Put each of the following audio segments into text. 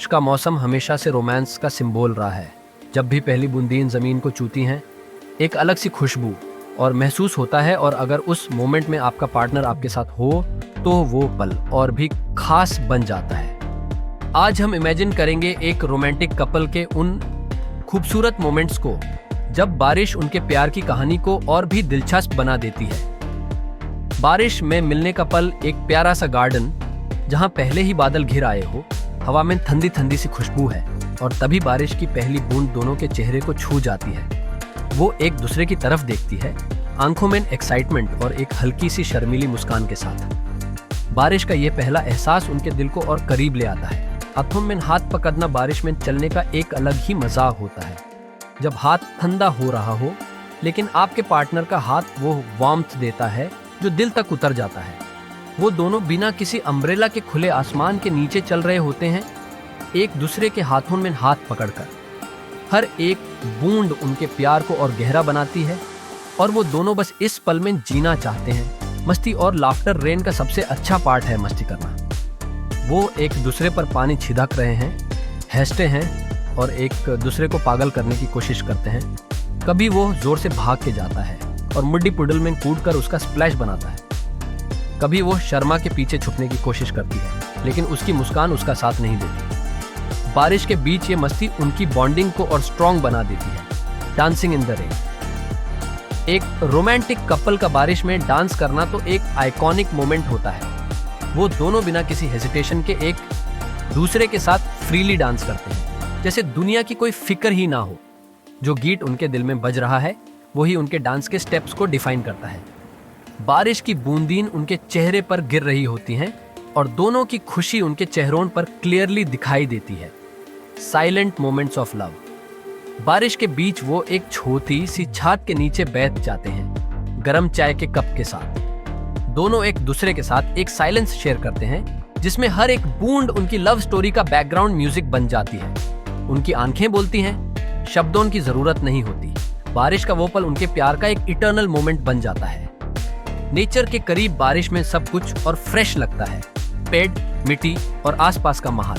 का मौसम हमेशा से रोमांस का सिंबल रहा है। जब भी पहली बूंदें जमीन को छूती हैं, एक अलग सी खुशबू और महसूस होता है, और अगर उस मोमेंट में आपका पार्टनर आपके साथ हो तो वो पल और भी खास बन जाता है। आज हम इमेजिन करेंगे एक रोमांटिक कपल के उन खूबसूरत मोमेंट्स को जब बारिश उनके प्यार की कहानी को और भी दिलचस्प बना देती है। बारिश में मिलने का पल, एक प्यारा सा गार्डन जहां पहले ही बादल घिर आए हो, हवा में ठंडी ठंडी सी खुशबू है, और तभी बारिश की पहली बूंद दोनों के चेहरे को छू जाती है। वो एक दूसरे की तरफ देखती है, आंखों में एक्साइटमेंट और एक हल्की सी शर्मीली मुस्कान के साथ। बारिश का ये पहला एहसास उनके दिल को और करीब ले आता है। हाथों में हाथ पकड़ना, बारिश में चलने का एक अलग ही मजा होता है। जब हाथ ठंडा हो रहा हो लेकिन आपके पार्टनर का हाथ वो वार्मथ देता है जो दिल तक उतर जाता है। वो दोनों बिना किसी अम्ब्रेला के खुले आसमान के नीचे चल रहे होते हैं, एक दूसरे के हाथों में हाथ पकड़कर। हर एक बूंद उनके प्यार को और गहरा बनाती है, और वो दोनों बस इस पल में जीना चाहते हैं। मस्ती और लाफ्टर रेन का सबसे अच्छा पार्ट है, मस्ती करना। वो एक दूसरे पर पानी छिड़क रहे हैं, हंसते हैं और एक दूसरे को पागल करने की कोशिश करते हैं। कभी वो जोर से भाग के जाता है और मुड्डी पुडल में कूदकर उसका स्प्लैश बनाता है। कभी वो शर्मा के पीछे छुपने की कोशिश करती है, लेकिन उसकी मुस्कान उसका साथ नहीं देती। बारिश के बीच ये मस्ती उनकी बॉन्डिंग को और स्ट्रॉन्ग बना देती है। Dancing in the rain. एक रोमांटिक कपल का बारिश में डांस करना तो एक आइकॉनिक मोमेंट होता है। वो दोनों बिना किसी हेजिटेशन के एक दूसरे के साथ फ्रीली डांस करते हैं, जैसे दुनिया की कोई फिक्र ही ना हो। जो गीत उनके दिल में बज रहा है वही उनके डांस के स्टेप्स को डिफाइन करता है। बारिश की बूंदें उनके चेहरे पर गिर रही होती हैं, और दोनों की खुशी उनके चेहरों पर क्लियरली दिखाई देती है। Silent moments of love. बारिश के बीच वो एक छोटी सी छात के नीचे बैठ जाते हैं, गरम चाय के कप के साथ। दोनों एक दूसरे के साथ एक साइलेंस शेयर करते हैं, जिसमें हर एक बूंद उनकी लव स्टोरी का बैकग्राउंड म्यूजिक बन जाती है। उनकी आंखें बोलती हैं, शब्दों की जरूरत नहीं होती। बारिश का वो पल उनके प्यार का एक इटर्नल मोमेंट बन जाता है। नेचर के करीब बारिश में सब कुछ और फ्रेश लगता है। पेड़, मिट्टी और आसपास का माहौल।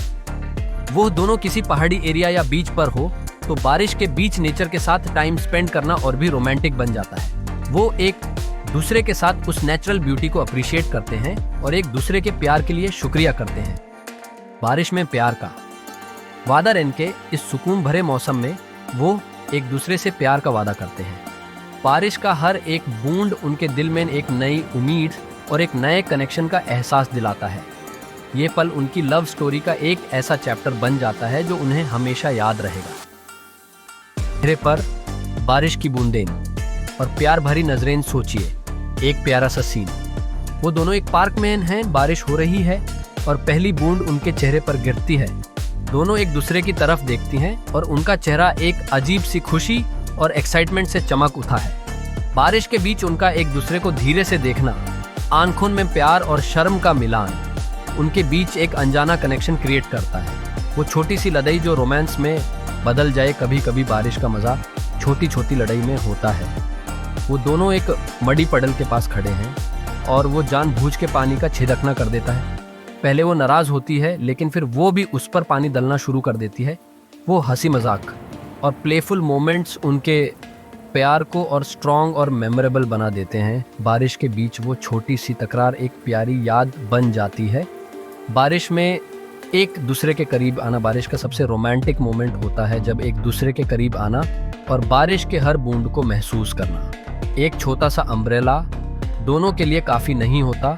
वो दोनों किसी पहाड़ी एरिया या बीच पर हो तो बारिश के बीच नेचर के साथ टाइम स्पेंड करना और भी रोमांटिक बन जाता है। वो एक दूसरे के साथ उस नेचुरल ब्यूटी को अप्रिशिएट करते हैं और एक दूसरे के प्यार के लिए शुक्रिया करते हैं। बारिश में प्यार का वादा। रेन के इस सुकून भरे मौसम में वो एक दूसरे से प्यार का वादा करते हैं। बारिश का हर एक बूंद उनके दिल में एक नई उम्मीद और एक नए कनेक्शन का एहसास दिलाता है। ये पल उनकी लव स्टोरी का एक ऐसा चैप्टर बन जाता है जो उन्हें हमेशा याद रहेगा। चेहरे पर बारिश की बूंदें और प्यार भरी नजरें। सोचिए, एक प्यारा सा सीन। वो दोनों एक पार्क में हैं, बारिश हो रही है और पहली बूंद उनके चेहरे पर गिरती है। दोनों एक दूसरे की तरफ देखती हैं और उनका चेहरा एक अजीब सी खुशी और एक्साइटमेंट से चमक उठा है। बारिश के बीच उनका एक दूसरे को धीरे से देखना, आंखों में प्यार और शर्म का मिलान, उनके बीच एक अनजाना कनेक्शन क्रिएट करता है। वो छोटी सी लड़ाई जो रोमांस में बदल जाए। कभी कभी बारिश का मजा छोटी छोटी लड़ाई में होता है। वो दोनों एक मडी पडल के पास खड़े हैं और वो जानबूझ के पानी का छिड़कना कर देता है। पहले वो नाराज होती है, लेकिन फिर वो भी उस पर पानी डालना शुरू कर देती है। वो हंसी मजाक और प्लेफुल मोमेंट्स उनके प्यार को और स्ट्रॉन्ग और मेमोरेबल बना देते हैं। बारिश के बीच वो छोटी सी तकरार एक प्यारी याद बन जाती है। बारिश में एक दूसरे के करीब आना बारिश का सबसे रोमांटिक मोमेंट होता है, जब एक दूसरे के करीब आना और बारिश के हर बूंद को महसूस करना। एक छोटा सा अम्ब्रेला दोनों के लिए काफ़ी नहीं होता,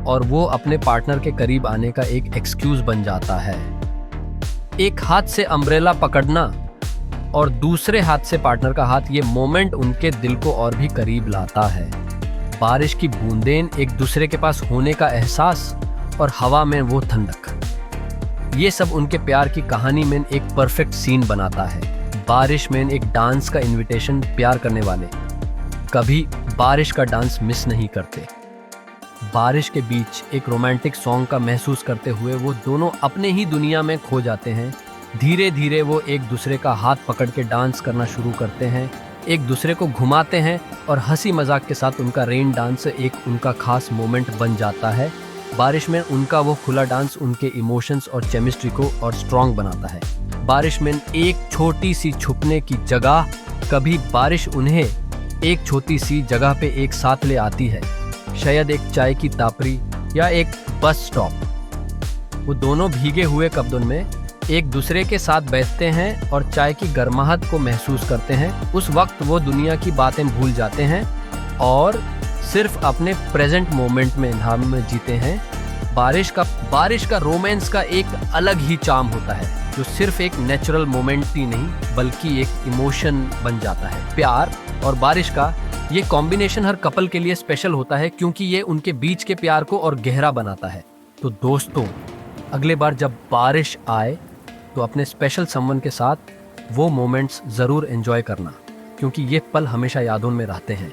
और वो अपने पार्टनर के करीब आने का एक एक्सक्यूज बन जाता है। एक हाथ से अम्ब्रेला पकड़ना और दूसरे हाथ से पार्टनर का हाथ, ये मोमेंट उनके दिल को और भी करीब लाता है। बारिश की बूंदें, एक दूसरे के पास होने का एहसास और हवा में वो ठंडक, ये सब उनके प्यार की कहानी में एक परफेक्ट सीन बनाता है। बारिश में एक डांस का इनविटेशन। प्यार करने वाले कभी बारिश का डांस मिस नहीं करते। बारिश के बीच एक रोमांटिक सॉन्ग का महसूस करते हुए वो दोनों अपने ही दुनिया में खो जाते हैं। धीरे धीरे वो एक दूसरे का हाथ पकड़ के डांस करना शुरू करते हैं, एक दूसरे को घुमाते हैं और हंसी मजाक के साथ उनका रेन डांस एक उनका खास मोमेंट बन जाता है। बारिश में उनका वो खुला डांस उनके इमोशंस और केमिस्ट्री को और स्ट्रॉन्ग बनाता है। बारिश में एक छोटी सी छुपने की जगह, कभी बारिश उन्हें एक छोटी सी जगह पे एक साथ ले आती है, शायद एक चाय की टापरी या एक बस स्टॉप। वो दोनों भीगे हुए कपड़ों में एक दूसरे के साथ बैठते हैं और चाय की गर्माहट को महसूस करते हैं। उस वक्त वो दुनिया की बातें भूल जाते हैं और सिर्फ अपने प्रेजेंट मोमेंट में धाम में जीते हैं। बारिश का रोमांस का एक अलग ही चार्म होता है, जो सिर्फ एक नेचुरल मोमेंट ही नहीं बल्कि एक इमोशन बन जाता है। प्यार और बारिश का ये कॉम्बिनेशन हर कपल के लिए स्पेशल होता है, क्योंकि ये उनके बीच के प्यार को और गहरा बनाता है। तो दोस्तों, अगले बार जब बारिश आए तो अपने स्पेशल समवन के साथ वो मोमेंट्स ज़रूर एंजॉय करना, क्योंकि ये पल हमेशा यादों में रहते हैं।